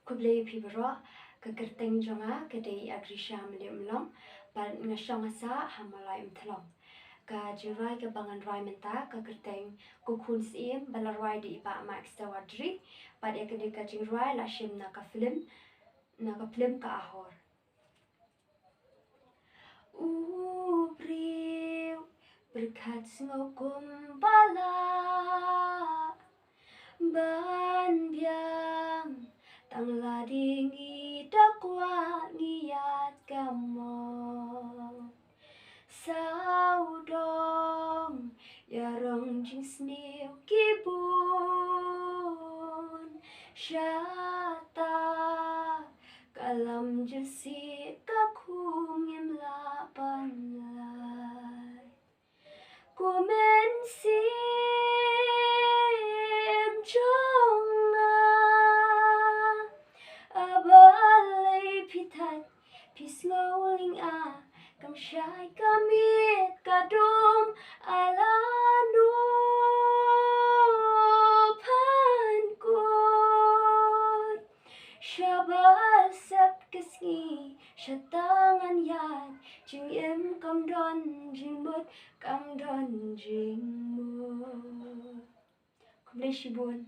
Kublai pibro kekerteng jonga kedai Agrisha Mylliem Umlong ban ngasong asa Mawlai Umthlong. Ka jirai ke bangan rai menta kekerteng kukun sim balarai di ipa ma ekstrawadri pad ya kedai ka jingrai la shim na ka film ka ahor. Ubriu berkat sengokum bala ban biang tang ladingi dakwa niat kamu saudong yarong jing sniu kibun syata kalam jersi kakum imla panlai kumen sim jonga abalai pitat pisngauling a kam syai kamit kadum alanu pankut syabasap kesngi syatangan yat jingim kam don jingmut kam don jingmut. Kublai shibun.